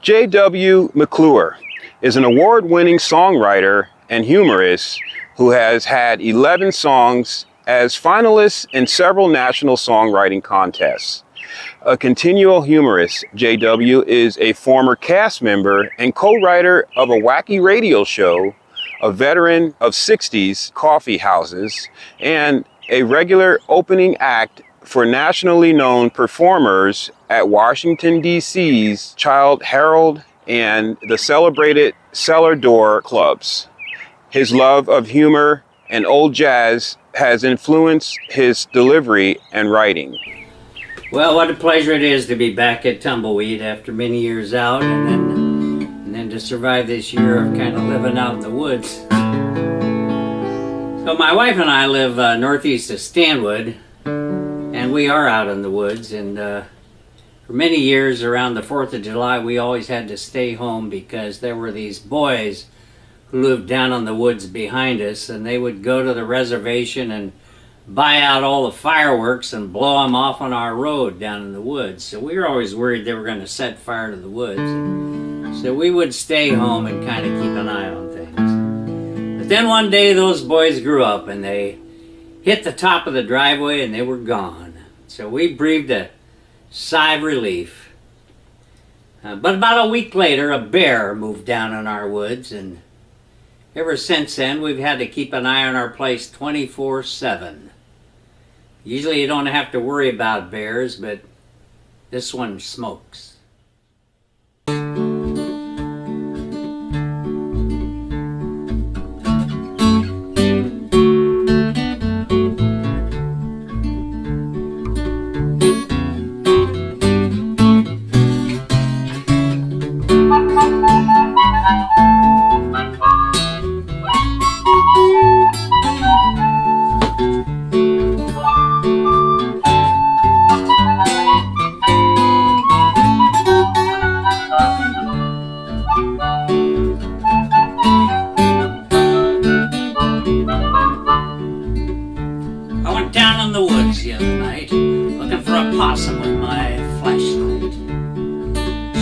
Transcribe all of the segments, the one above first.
J.W. McClure is an award-winning songwriter and humorist who has had 11 songs as finalists in several national songwriting contests. A continual humorist, J.W. is a former cast member and co-writer of a wacky radio show, a veteran of 60s coffee houses, and a regular opening act for nationally known performers at Washington D.C.'s Childe Harold and the celebrated Cellar Door clubs. His love of humor and old jazz has influenced his delivery and writing. Well, what a pleasure it is to be back at Tumbleweed after many years out, and then to survive this year of kind of living out in the woods. So my wife and I live northeast of Stanwood, and we are out in the woods, and for many years around the 4th of July we always had to stay home because there were these boys who lived down in the woods behind us, and they would go to the reservation and buy out all the fireworks and blow them off on our road down in the woods. So we were always worried they were going to set fire to the woods. So we would stay home and kind of keep an eye on things. But then one day those boys grew up and they hit the top of the driveway and they were gone. So we breathed a sigh of relief. But about a week later, a bear moved down in our woods, and ever since then we've had to keep an eye on our place 24/7. Usually you don't have to worry about bears, but this one smokes.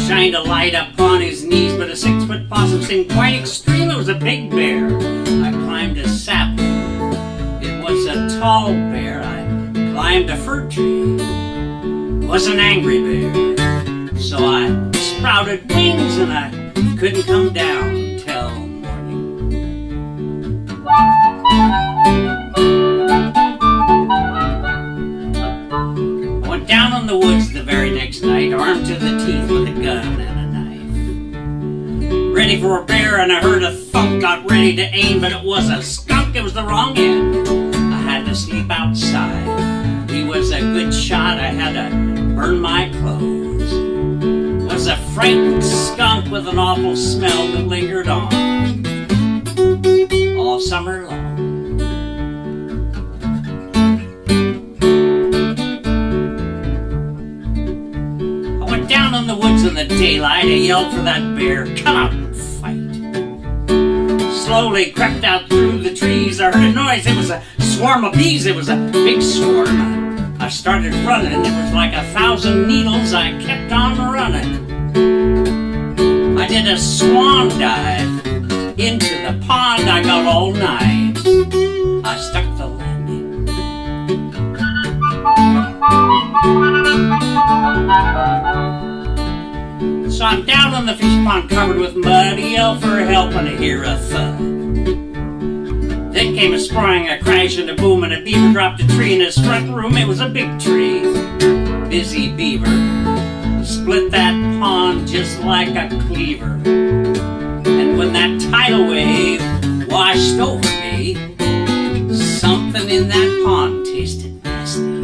Shined a light upon his knees, but a 6-foot possum seemed quite extreme. It was a big bear. I climbed a sapling. It was a tall bear. I climbed a fir tree. It was an angry bear. So I sprouted wings and I couldn't come down till morning. I went down in the woods the very next night, armed to the teeth with a gun and a knife. Ready for a bear, and I heard a thump, got ready to aim, but it was a skunk, it was the wrong end. I had to sleep outside. He was a good shot, I had to burn my clothes. It was a frightened skunk with an awful smell that lingered on all summer long. Down in the woods in the daylight, I yelled for that bear, come out and fight. Slowly crept out through the trees, I heard a noise, it was a swarm of bees, it was a big swarm. I started running, it was like 1,000 needles, I kept on running. I did a swan dive into the pond, I got all knives, I stuck the landing. So I'm down on the fish pond covered with mud, I yell for help and I hear a thud. Then came a sprang, a crash and a boom, and a beaver dropped a tree in his front room. It was a big tree. Busy beaver split that pond just like a cleaver. And when that tidal wave washed over me, something in that pond tasted nasty.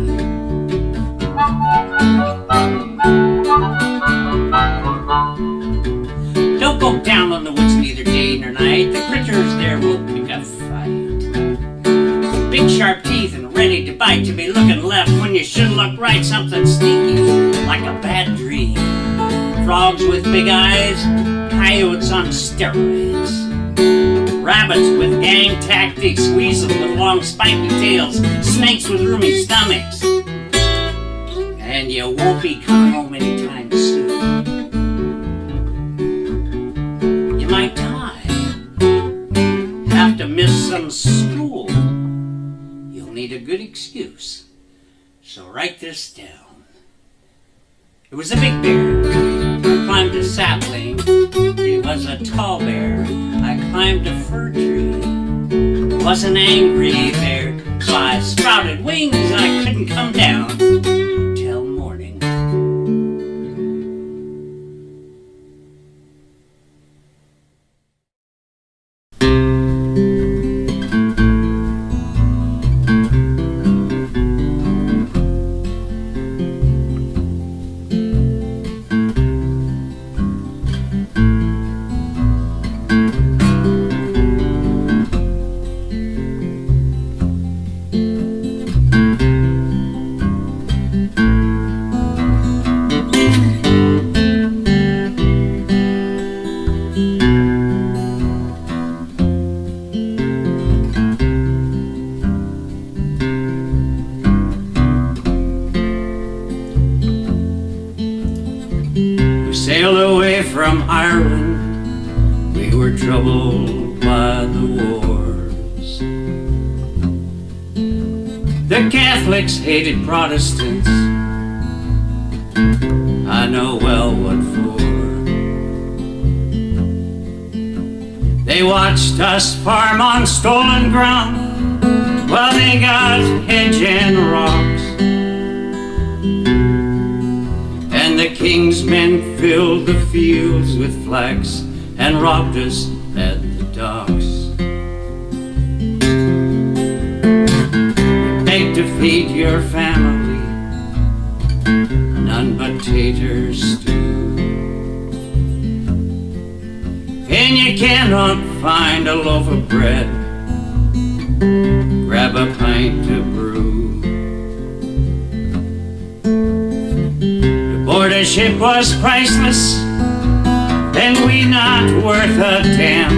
Don't go down on the woods neither day nor night. The critters there will pick a fight. Big sharp teeth and ready to bite. To be looking left when you should look right. Something sneaky like a bad dream. Frogs with big eyes, coyotes on steroids. Rabbits with gang tactics, weasels with long spiky tails, snakes with roomy stomachs. And you won't be coming home anytime soon. school, you'll need a good excuse. So write this down. It was a big bear. I climbed a sapling. It was a tall bear. I climbed a fir tree. It was an angry bear. So I sprouted wings and I couldn't come down till morning. Sailed away from Ireland, we were troubled by the wars. The Catholics hated Protestants, I know well what for. They watched us farm on stolen ground, while they got hedge and rocks. And the king's men filled the fields with flax and robbed us at the docks. You begged to feed your family, none but tater stew. And you cannot find a loaf of bread, grab a pint of brew. Board a ship was priceless, and we not worth a damn.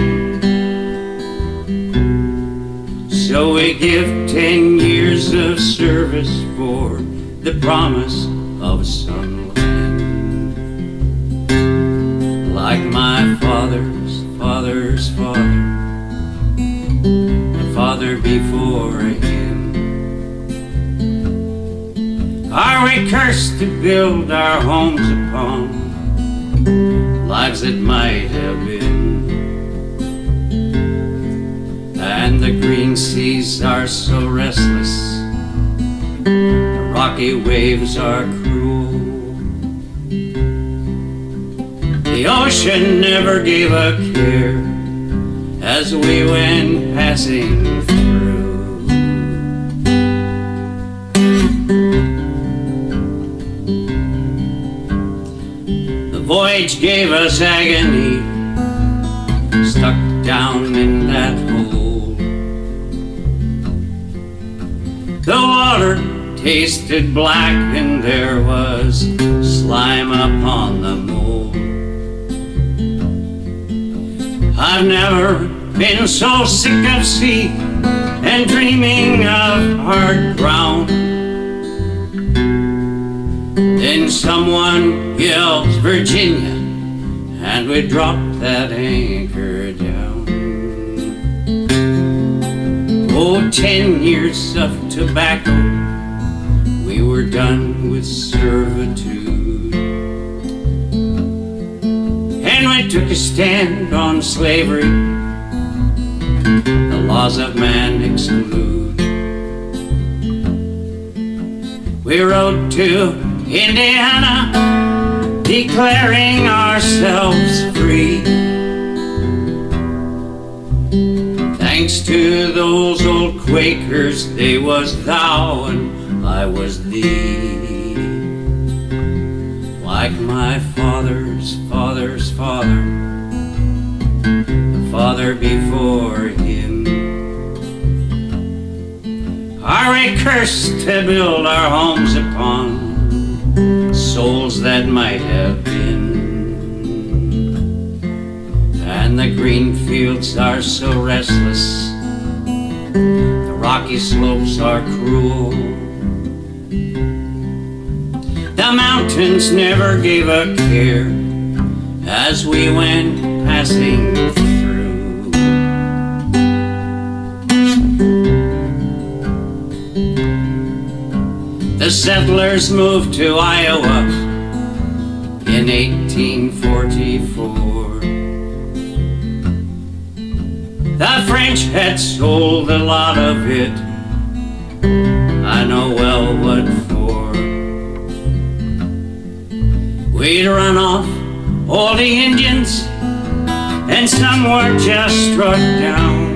So we give 10 years of service for the promise of some land. Like my father's father's father, and father before him. Are we cursed to build our homes upon lives that might have been? And the green seas are so restless, the rocky waves are cruel. The ocean never gave a care as we went passing through. Voyage gave us agony, stuck down in that hole. The water tasted black and there was slime upon the mold. I've never been so sick of sea and dreaming of hard ground. Then someone yells Virginia, and we drop that anchor down. Oh, 10 years of tobacco, we were done with servitude. And we took a stand on slavery, the laws of man exclude. We rode to Indiana, declaring ourselves free. Thanks to those old Quakers, they was thou and I was thee. Like my father's father's father, the father before him. Are we cursed to build our homes upon souls that might have been? And the green fields are so restless, the rocky slopes are cruel. The mountains never gave a care as we went passing through. The settlers moved to Iowa in 1844. The French had sold a lot of it, I know well what for. We'd run off all the Indians, and some were just struck down.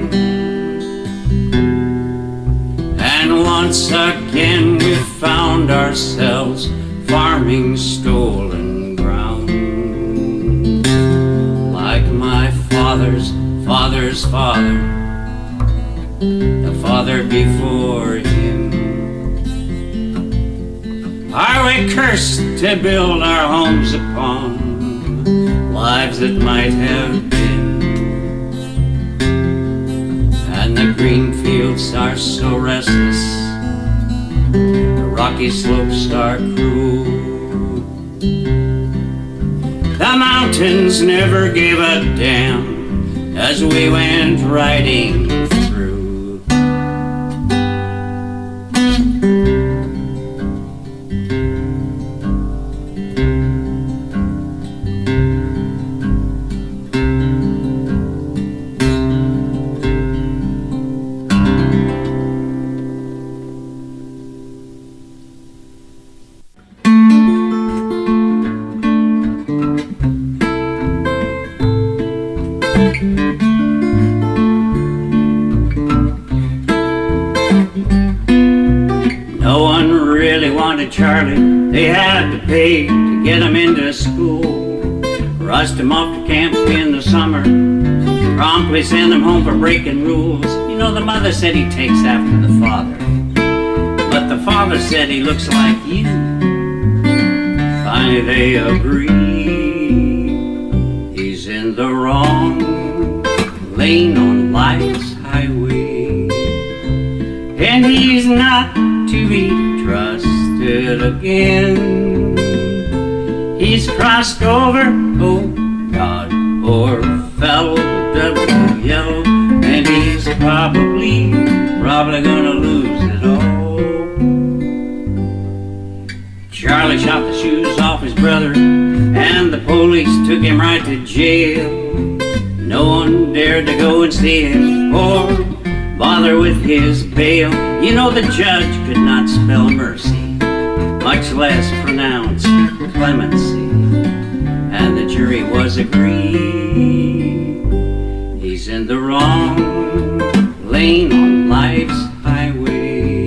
And once again we found ourselves farming stolen ground. Like my father's father's father, the father before him. Are we cursed to build our homes upon lives that might have been? And the green fields are so restless, the rocky slopes are cruel. The mountains never gave a damn as we went riding through. Charlie, they had to pay to get him into school. Rushed him off to camp in the summer, promptly sent him home for breaking rules. You know, the mother said he takes after the father, but the father said he looks like you. Finally they agree, he's in the wrong lane on life's highway, and he's not to be trusted again. He's crossed over, oh God, poor fellow, double yellow, and he's probably gonna lose it all. Charlie shot the shoes off his brother, and the police took him right to jail. No one dared to go and see him or bother with his bail. You know, the judge could not spell mercy, much less pronounce clemency, and the jury was agreed, he's in the wrong lane on life's highway,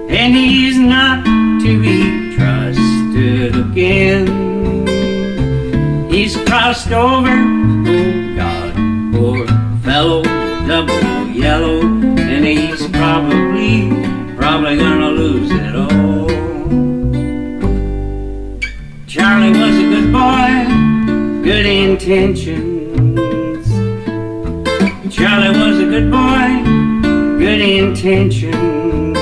and he's not to be trusted again. He's crossed over, oh God, poor fellow, double yellow, and he's probably gonna lose it all. Charlie was a good boy, good intentions. Charlie was a good boy, good intentions.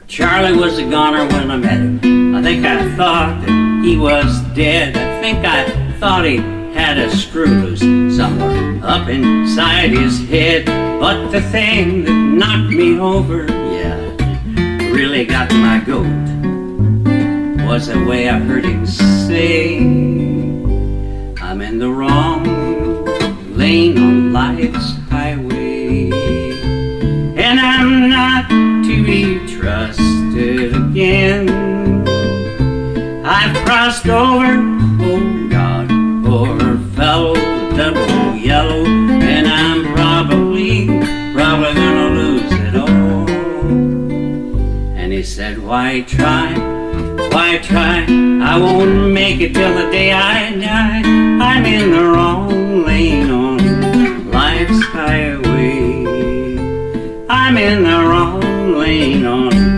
Charlie was a goner when I met him. I think I thought that he was dead. I think I thought he had a screw loose somewhere up inside his head. But the thing that knocked me over, yeah, really got my goat, was the way I heard him say, I'm in the wrong lane on life's highway, and I'm not to be trusted again. I've crossed over, oh God, poor fellow, double yellow, and I'm probably gonna lose it all. And he said, why try, I won't make it till the day I die. I'm in the wrong lane on life's highway, I'm in the wrong lane on